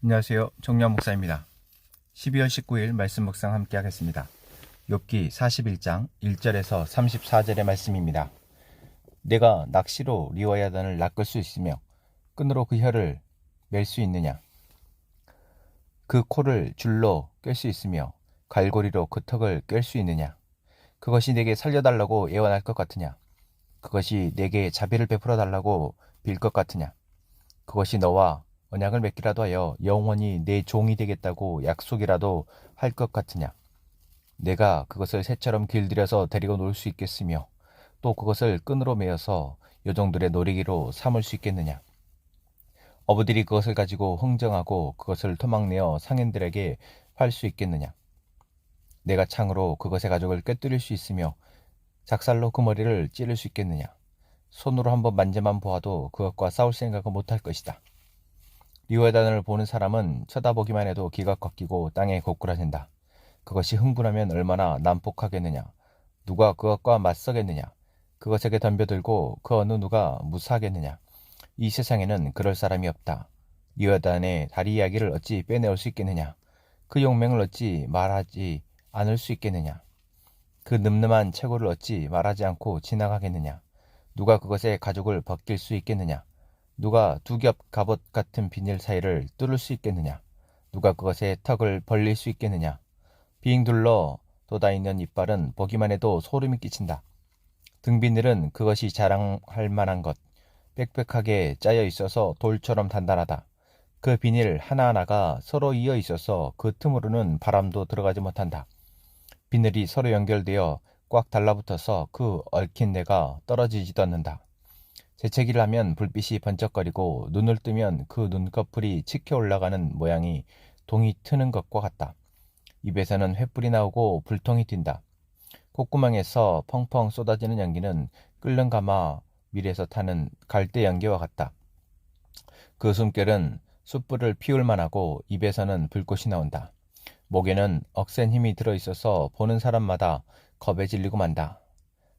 안녕하세요. 정리한 목사입니다. 12월 19일 말씀 묵상 함께 하겠습니다. 욥기 41장 1절에서 34절의 말씀입니다. 내가 낚시로 리워야단을 낚을 수 있으며 끈으로 그 혀를 맬 수 있느냐? 그 코를 줄로 꿰 수 있으며 갈고리로 그 턱을 꿰 수 있느냐? 그것이 내게 살려달라고 애원할 것 같으냐? 그것이 내게 자비를 베풀어 달라고 빌 것 같으냐? 그것이 너와 언약을 맺기라도 하여 영원히 내 종이 되겠다고 약속이라도 할 것 같으냐? 내가 그것을 새처럼 길들여서 데리고 놀 수 있겠으며 또 그것을 끈으로 매어서 요정들의 놀이기로 삼을 수 있겠느냐? 어부들이 그것을 가지고 흥정하고 그것을 토막내어 상인들에게 팔 수 있겠느냐? 내가 창으로 그것의 가죽을 꿰뚫릴 수 있으며 작살로 그 머리를 찌를 수 있겠느냐? 손으로 한번 만져만 보아도 그것과 싸울 생각은 못할 것이다. 리워야단을 보는 사람은 쳐다보기만 해도 기가 꺾이고 땅에 고꾸라진다. 그것이 흥분하면 얼마나 난폭하겠느냐. 누가 그것과 맞서겠느냐. 그것에게 덤벼들고 그 어느 누가 무사하겠느냐. 이 세상에는 그럴 사람이 없다. 리워야단의 다리 이야기를 어찌 빼내올 수 있겠느냐. 그 용맹을 어찌 말하지 않을 수 있겠느냐. 그 늠름한 채굴을 어찌 말하지 않고 지나가겠느냐. 누가 그것의 가죽을 벗길 수 있겠느냐. 누가 두 겹 갑옷 같은 비닐 사이를 뚫을 수 있겠느냐. 누가 그것의 턱을 벌릴 수 있겠느냐. 빙 둘러 돋아있는 이빨은 보기만 해도 소름이 끼친다. 등 비늘은 그것이 자랑할 만한 것. 빽빽하게 짜여 있어서 돌처럼 단단하다. 그 비닐 하나하나가 서로 이어 있어서 그 틈으로는 바람도 들어가지 못한다. 비늘이 서로 연결되어 꽉 달라붙어서 그 얽힌 내가 떨어지지도 않는다. 재채기를 하면 불빛이 번쩍거리고 눈을 뜨면 그 눈꺼풀이 치켜 올라가는 모양이 동이 트는 것과 같다. 입에서는 횃불이 나오고 불통이 튄다. 콧구멍에서 펑펑 쏟아지는 연기는 끓는 가마 밀에서 타는 갈대 연기와 같다. 그 숨결은 숯불을 피울 만하고 입에서는 불꽃이 나온다. 목에는 억센 힘이 들어있어서 보는 사람마다 겁에 질리고 만다.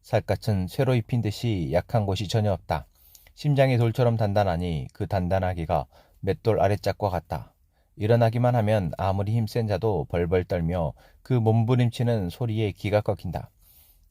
살갗은 쇠로 입힌 듯이 약한 곳이 전혀 없다. 심장이 돌처럼 단단하니 그 단단하기가 맷돌 아래짝과 같다. 일어나기만 하면 아무리 힘센 자도 벌벌 떨며 그 몸부림치는 소리에 기가 꺾인다.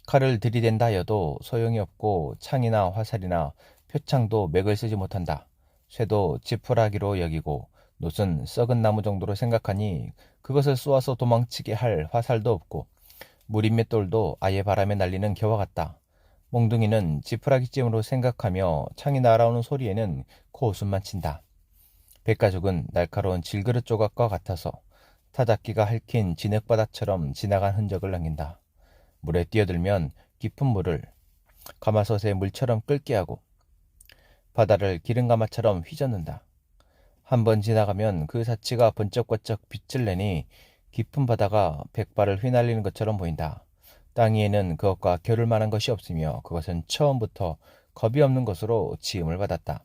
칼을 들이댄다 하여도 소용이 없고 창이나 화살이나 표창도 맥을 쓰지 못한다. 쇠도 지푸라기로 여기고 놋은 썩은 나무 정도로 생각하니 그것을 쏘아서 도망치게 할 화살도 없고 무림맷돌도 아예 바람에 날리는 겨와 같다. 몽둥이는 지푸라기쯤으로 생각하며 창이 날아오는 소리에는 코웃음만 친다. 백가죽은 날카로운 질그릇 조각과 같아서 타작기가 핥힌 진흙바닥처럼 지나간 흔적을 남긴다. 물에 뛰어들면 깊은 물을 가마솥에 물처럼 끓게 하고 바다를 기름가마처럼 휘젓는다. 한번 지나가면 그 사치가 번쩍번쩍 빛을 내니 깊은 바다가 백발을 휘날리는 것처럼 보인다. 땅 위에는 그것과 겨룰 만한 것이 없으며 그것은 처음부터 겁이 없는 것으로 지음을 받았다.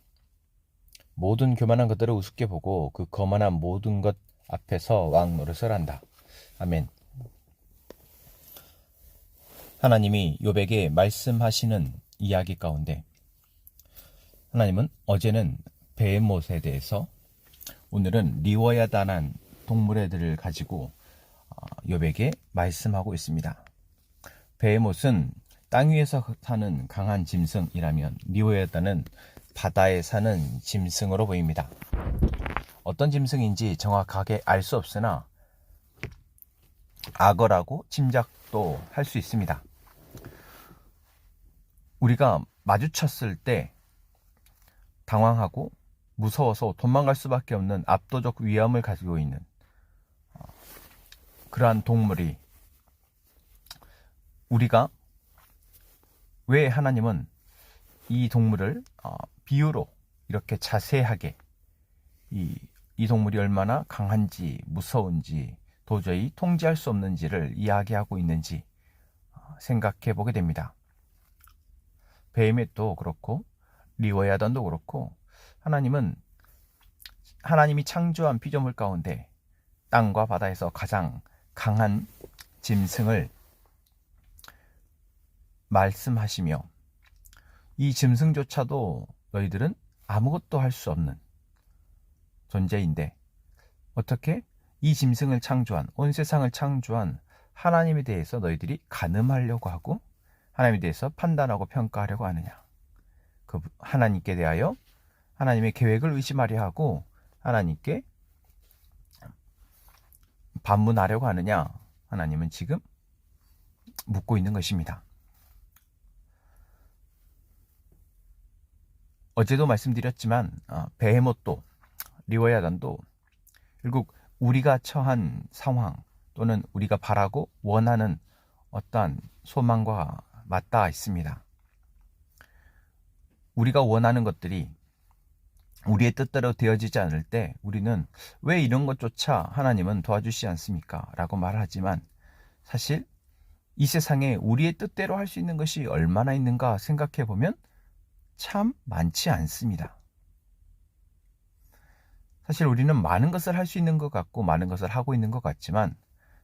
모든 교만한 것들을 우습게 보고 그 거만한 모든 것 앞에서 왕 노릇을 한다. 아멘. 하나님이 욥에게 말씀하시는 이야기 가운데 하나님은 어제는 베헤못에 대해서 오늘은 리워야단한 동물애들을 가지고 욥에게 말씀하고 있습니다. 베헤못은 땅 위에서 사는 강한 짐승이라면 리워야단은 바다에 사는 짐승으로 보입니다. 어떤 짐승인지 정확하게 알 수 없으나 악어라고 짐작도 할 수 있습니다. 우리가 마주쳤을 때 당황하고 무서워서 도망갈 수밖에 없는 압도적 위험을 가지고 있는 그러한 동물이 우리가 왜 하나님은 이 동물을 비유로 이렇게 자세하게 이 동물이 얼마나 강한지 무서운지 도저히 통제할 수 없는지를 이야기하고 있는지 생각해 보게 됩니다. 베헤못도 그렇고 리워야단도 그렇고 하나님이 창조한 피조물 가운데 땅과 바다에서 가장 강한 짐승을 말씀하시며 이 짐승조차도 너희들은 아무것도 할 수 없는 존재인데 어떻게? 이 짐승을 창조한, 온 세상을 창조한 하나님에 대해서 너희들이 간음하려고 하고 하나님에 대해서 판단하고 평가하려고 하느냐? 그 하나님께 대하여 하나님의 계획을 의심하려 하고 하나님께 반문하려고 하느냐? 하나님은 지금 묻고 있는 것입니다. 어제도 말씀드렸지만 베헤못도 리워야단도 결국 우리가 처한 상황 또는 우리가 바라고 원하는 어떠한 소망과 맞닿아 있습니다. 우리가 원하는 것들이 우리의 뜻대로 되어지지 않을 때 우리는 왜 이런 것조차 하나님은 도와주시지 않습니까? 라고 말하지만 사실 이 세상에 우리의 뜻대로 할 수 있는 것이 얼마나 있는가 생각해 보면 참 많지 않습니다. 사실 우리는 많은 것을 할 수 있는 것 같고 많은 것을 하고 있는 것 같지만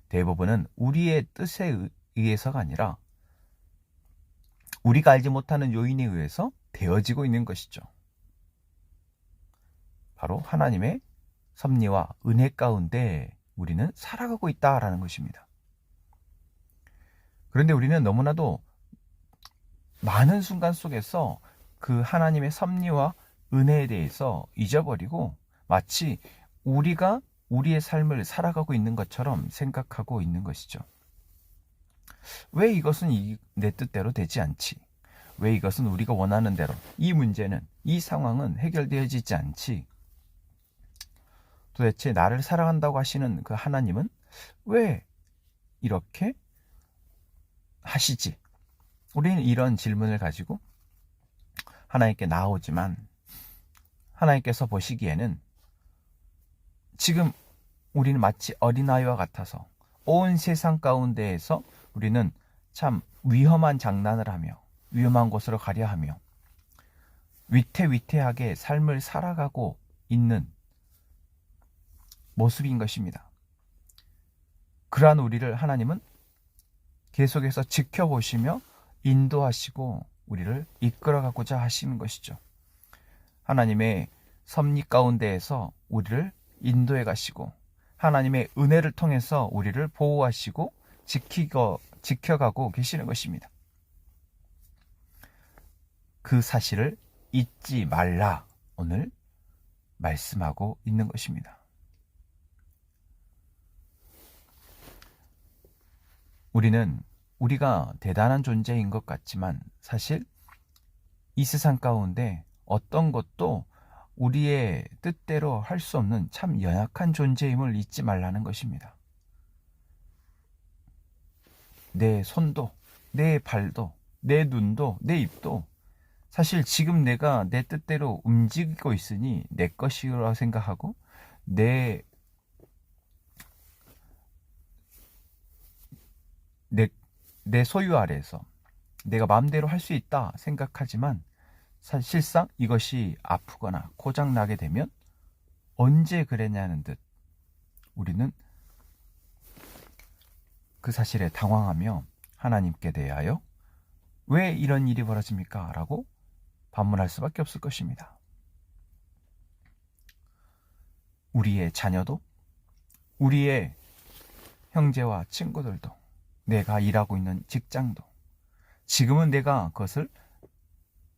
대부분은 우리의 뜻에 의해서가 아니라 우리가 알지 못하는 요인에 의해서 되어지고 있는 것이죠. 바로 하나님의 섭리와 은혜 가운데 우리는 살아가고 있다라는 것입니다. 그런데 우리는 너무나도 많은 순간 속에서 그 하나님의 섭리와 은혜에 대해서 잊어버리고 마치 우리가 우리의 삶을 살아가고 있는 것처럼 생각하고 있는 것이죠. 왜 이것은 내 뜻대로 되지 않지? 왜 이것은 우리가 원하는 대로, 이 문제는, 이 상황은 해결되어지지 않지? 도대체 나를 사랑한다고 하시는 그 하나님은 왜 이렇게 하시지? 우리는 이런 질문을 가지고 하나님께 나아오지만 하나님께서 보시기에는 지금 우리는 마치 어린아이와 같아서 온 세상 가운데에서 우리는 참 위험한 장난을 하며 위험한 곳으로 가려 하며 위태위태하게 삶을 살아가고 있는 모습인 것입니다. 그러한 우리를 하나님은 계속해서 지켜보시며 인도하시고 우리를 이끌어가고자 하시는 것이죠. 하나님의 섭리 가운데에서 우리를 인도해 가시고 하나님의 은혜를 통해서 우리를 보호하시고 지켜가고 계시는 것입니다. 그 사실을 잊지 말라 오늘 말씀하고 있는 것입니다. 우리는 우리가 대단한 존재인 것 같지만 사실 이 세상 가운데 어떤 것도 우리의 뜻대로 할 수 없는 참 연약한 존재임을 잊지 말라는 것입니다. 내 손도, 내 발도, 내 눈도, 내 입도 사실 지금 내가 내 뜻대로 움직이고 있으니 내 것이라고 생각하고 내 소유 아래에서 내가 마음대로 할 수 있다 생각하지만 사실상 이것이 아프거나 고장나게 되면 언제 그랬냐는 듯 우리는 그 사실에 당황하며 하나님께 대하여 왜 이런 일이 벌어집니까? 라고 반문할 수밖에 없을 것입니다. 우리의 자녀도 우리의 형제와 친구들도 내가 일하고 있는 직장도 지금은 내가 그것을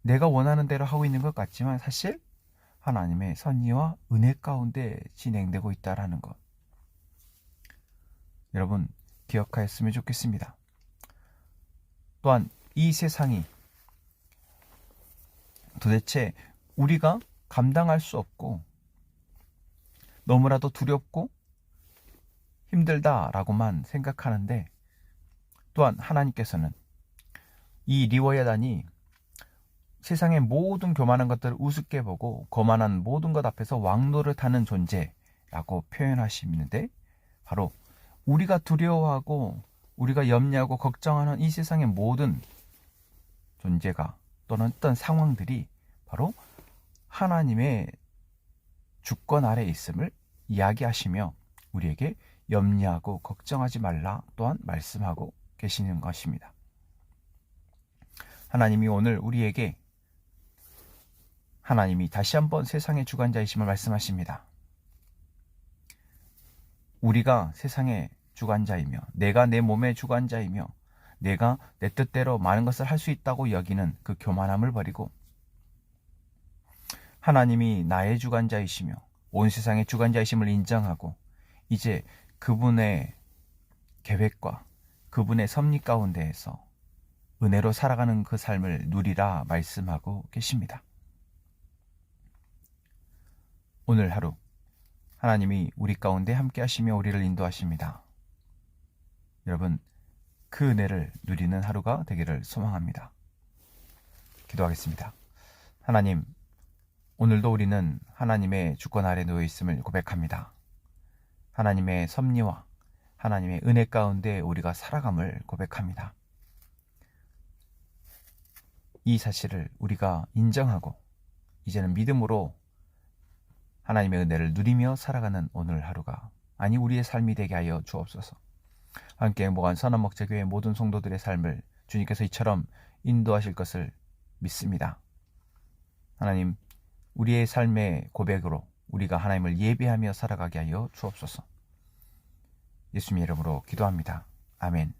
내가 원하는 대로 하고 있는 것 같지만 사실 하나님의 선의와 은혜 가운데 진행되고 있다는 것 여러분 기억하였으면 좋겠습니다. 또한 이 세상이 도대체 우리가 감당할 수 없고 너무나도 두렵고 힘들다라고만 생각하는데 또한 하나님께서는 이 리워야단이 세상의 모든 교만한 것들을 우습게 보고 거만한 모든 것 앞에서 왕노를 타는 존재라고 표현하시는데 바로 우리가 두려워하고 우리가 염려하고 걱정하는 이 세상의 모든 존재가 또는 어떤 상황들이 바로 하나님의 주권 아래에 있음을 이야기하시며 우리에게 염려하고 걱정하지 말라 또한 말씀하고 계시는 것입니다. 하나님이 오늘 우리에게 하나님이 다시 한번 세상의 주관자이심을 말씀하십니다. 우리가 세상의 주관자이며 내가 내 몸의 주관자이며 내가 내 뜻대로 많은 것을 할 수 있다고 여기는 그 교만함을 버리고 하나님이 나의 주관자이시며 온 세상의 주관자이심을 인정하고 이제 그분의 계획과 그분의 섭리 가운데에서 은혜로 살아가는 그 삶을 누리라 말씀하고 계십니다. 오늘 하루 하나님이 우리 가운데 함께 하시며 우리를 인도하십니다. 여러분, 그 은혜를 누리는 하루가 되기를 소망합니다. 기도하겠습니다. 하나님, 오늘도 우리는 하나님의 주권 아래 놓여 있음을 고백합니다. 하나님의 섭리와 하나님의 은혜 가운데 우리가 살아감을 고백합니다. 이 사실을 우리가 인정하고 이제는 믿음으로 하나님의 은혜를 누리며 살아가는 오늘 하루가 아니 우리의 삶이 되게 하여 주옵소서. 함께 행복한 선한목자교회 모든 성도들의 삶을 주님께서 이처럼 인도하실 것을 믿습니다. 하나님, 우리의 삶의 고백으로 우리가 하나님을 예배하며 살아가게 하여 주옵소서. 예수님의 이름으로 기도합니다. 아멘.